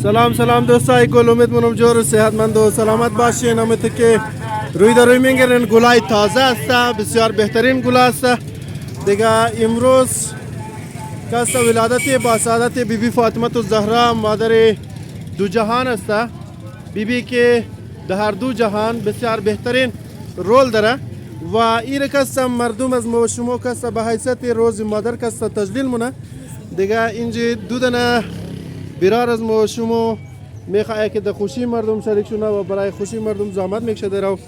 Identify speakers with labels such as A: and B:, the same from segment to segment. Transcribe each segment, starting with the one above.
A: سلام دوستای گل، امید منم جور و صحتمند و سلامت باشین. امید که روی در روی میگیرین گلای تازه است، بسیار بهترین گل است دیگه. امروز کس ولادت با سعادت بیبی فاطمه الزهرا مادر دو جهان است. بیبی که در هر دو جهان بسیار بهترین رول داره و این کس مردم از ما و شما کس به حیثیت روز مادر کس تجلیل مونه دیگه. اینجا دو دانه برار از ما و شما میخواه که در خوشی مردم شریک شونه و برای خوشی مردم زحمت میکشه درو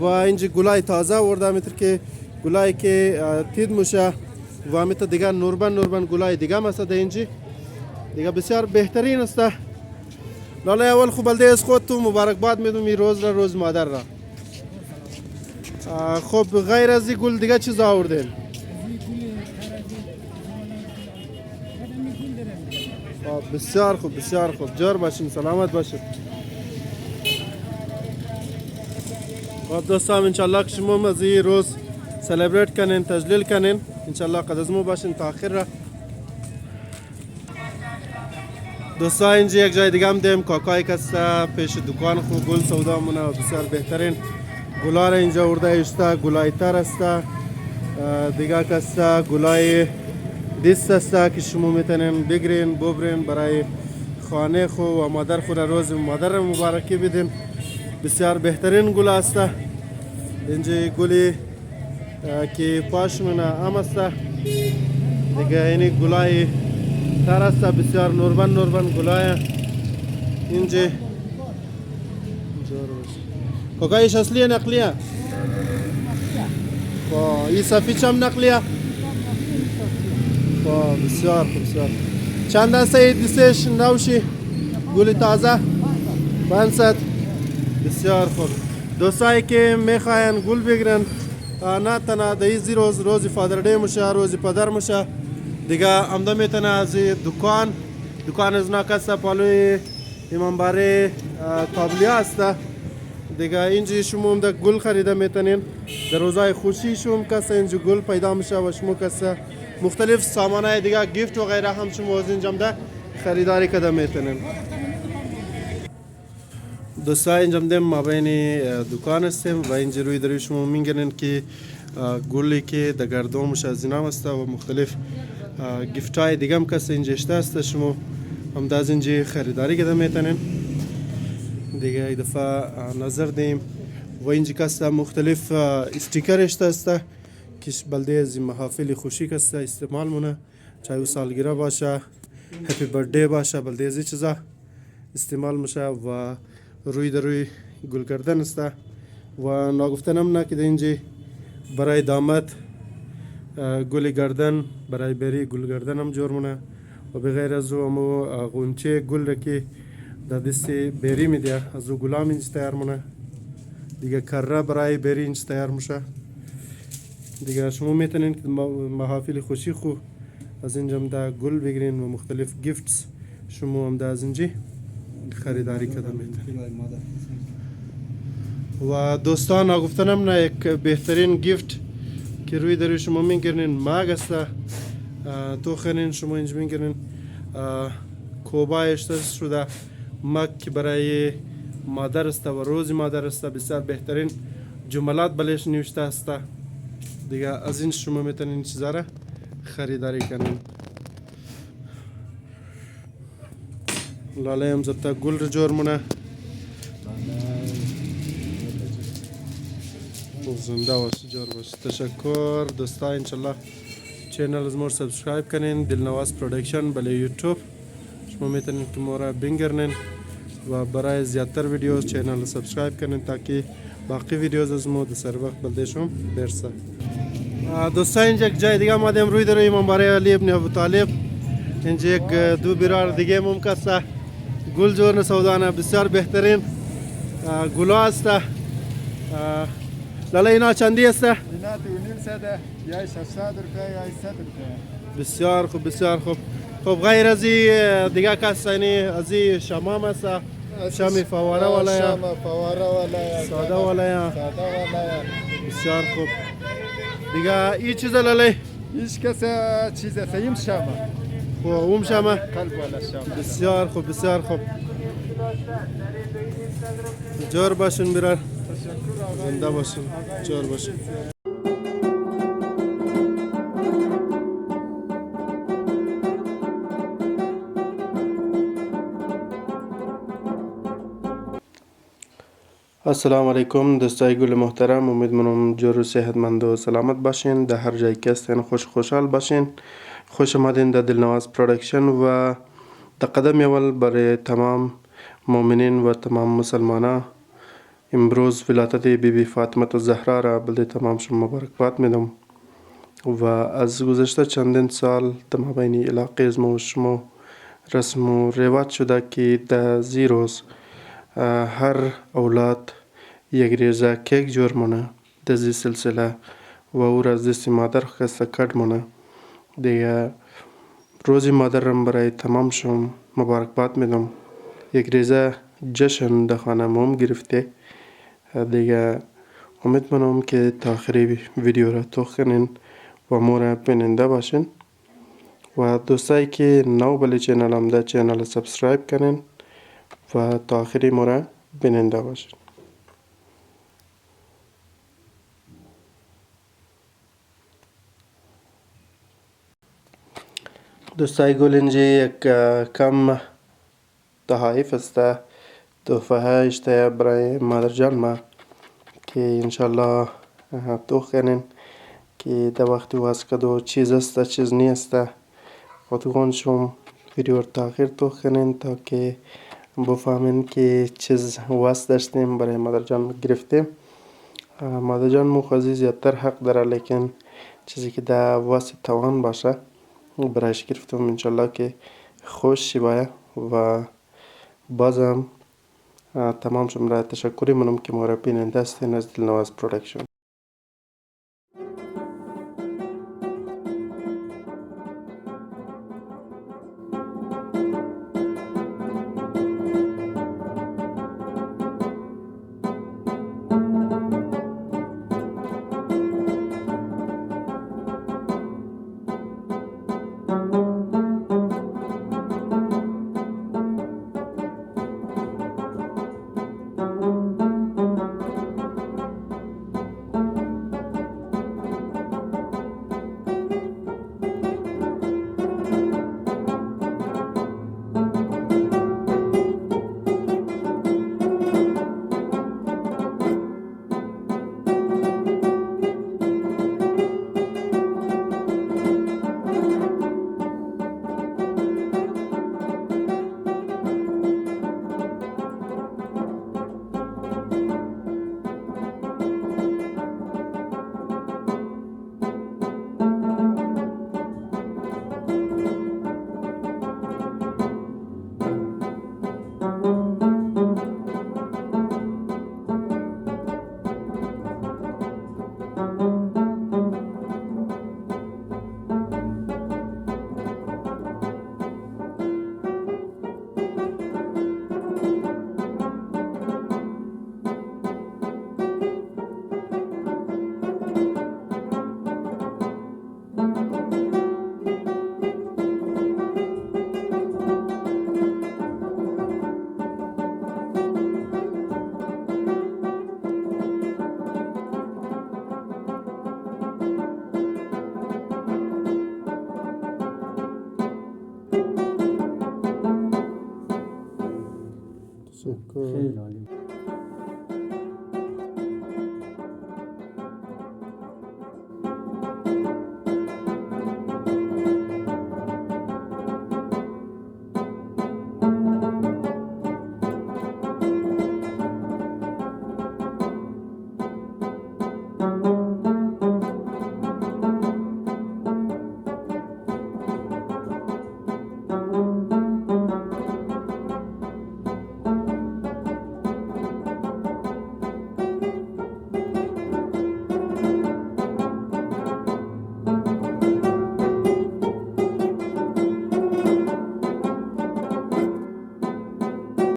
A: و اینجا گلای تازه ورده میتر که گلای که تید موشه و میتر دیگه نوربن گلای دیگه مسته در اینجا دیگه بسیار بهترین است. لاله اول خوب بلده از خود تو مبارکباد میدم این روز را، روز مادر را. خب غیر از این گل دیگه چیز آوردین؟ بسیار خوب جور باشین، سلامت باشین. خب دوستان انشالله که شما از این روز سلیبریت کنین، تجلیل کنین انشالله قد از مو باشین تا آخر را. دوستان اینجا یک جای دیگه هم دیم کاکای کسته پیش دکان خو گل سودا مونه و بسیار بهترین گلا را اینجا ورده ایشته. گلای تر است دیگه کسته گلای دیست است که شما میتونین بگیرین ببرین برای خانه خو و مادر خو را روز مادر مبارکی بدین. بسیار بهترین گل است. اینجا گلی که پاش منه ام است دیگه. اینی گلای تر است بسیار نوربن گلای اینجا. کاکایش اصلیه نقلیه؟ این سفید هم نقلیه؟ بسیار چند است این دیستش نوشی گل تازه؟ 500. بسیار خوب. دوستایی که میخواین گل بگیرن نه تنها در این روز فادر دی میشه، روز پدر میشه دیگه، امدا میتونه از دکان از ناکست پالوی امامباره کابلی است دیگه. اینجا شما هم گل خریده میتونین در روزای خوشی شما کس اینجا گل پیدا میشه و شما کس مختلف سامانهای دیگه گیفت و غیره هم شما از اینجا ده خریداری کده میتونین. دوستا اینجا دیم ما بین دکان هستیم و اینجا روی دروی شما میگنین که گلی که در گردومش از اینام است و مختلف گیفت های دیگه هم کس اینجا اشته است. شما هم از اینجا خریداری کده میتونین دیگه. ای دفعه نظر دیم و اینجا کس مختلف استیکر اشته است که بلده از محافل خوشی کس استعمال مونه، چاہے سالگیره باشه، هپی برده باشه، بلده از چیزا استعمال میشه و روی در روی گل کردن است و ناگفتنم نه که اینجا برای دامت گل گردن، برای بری گل گردن هم جور مونه و بغیر از او امو غنچه گل را که در دست بری میده از او گلام اینجا تیار مونه دیگه. کره برای بری اینجا تیار میشه دیگه. شما میتونین که محافل خوشی خو از اینجا هم ده گل بگیرین و مختلف گیفتس شما هم ده از اینجا خریداری کده میتونین. و دوستان نگفتنم نه یک بهترین گیفت که روی دروی شما میگیرین ماگ است تو خرین شما اینجا میگیرین کوبای اشته شده ماگ که برای مادر است و روز مادر است. بسیار بهترین جملات بلش نوشته است دیگه. از این شما میتونین این چیزا را خریداری کنین. لاله هم زبطه گل رو جور مونه زنده باشه جور باشه. تشکر دوستا. انشالله چینل از ما سبسکرایب کنین، دلنواز پروڈکشن بله یوتیوب شما میتونین که ما را بینگرنین و برای زیادتر ویدیوز چینل سبسکرایب کنین تاکه باقی ویدیوز از ما در سر وقت بلده شما برسه. دوستا اینجا یک جای دیگه آمدیم روی در امامباره علی ابن ابو طالب. اینجا یک دو برار دیگه ممکسته گل جورن سودانه بسیار بهترین گلا است. لاله اینا چندی است؟
B: اینا 2.5 سده یا 600 روپیه یا 100 روپیه.
A: بسیار خوب. خب غیر از این دیگه کس یعنی از این شمام است؟ شامی فواره والا یا؟
B: شام فواره والا یا
A: ساده والا یا؟
B: ساده والا یا.
A: بسیار خوب. دیگه این چیز لاله؟
B: هیچ کس چیز سیم شامه.
A: خب اون شامه؟
B: قلب والا شامه.
A: بسیار خوب. جور باشین برار.
B: تشکر آقای
A: زنده باشین.
B: آقای
A: جور باشین. السلام علیکم دوستای گل محترم، امیدوارم جور و صحتمند و سلامت باشین، در هر جایی که هستین خوشحال باشین. خوش آمدین در دلنواز پرودکشن و در قدم اول برای تمام مؤمنین و تمام مسلمانان امروز ولادت بی فاطمه الزهرا را به تمام شما مبارکباد میدم و از گذشته چندین سال در مابین علاقه از ما و شما رسم و روایت شده که در زی روز هر اولاد یک ریزه کیک جور مونه در زی سلسله و او را از دست مادر خسته کد مونه دیگه. روزی مادرم برای تمام شما مبارکباد میدم. یک ریزه جشن در خانه موم گرفته دیگه. امیدوارم که تا آخری ویدیو را توخ کنین و مورا بیننده باشین و دوستایی که نو بلی چینل هم ده چینل سبسکرایب کنین و تا آخری مورا بیننده باشین. دوستای گل اینجا یک کم تحایف است، تحفه اشته برای مادر جان ما که انشالله توخ کنین که در وقت واس کدو چیز است چیز نیست. خودگان شما ویدیو تا آخر توخ کنین تا که بفهمین که چیز واس داشتیم برای مادر جان گرفتیم. مادر جان مخوازی زیادتر حق داره، لیکن چیزی که در واس توان باشه برایش گرفتم. انشالله که خوش شبایه و بازم تمام شما را تشکری منم که ما را بیننده هستین از دلنواز پرودکشن.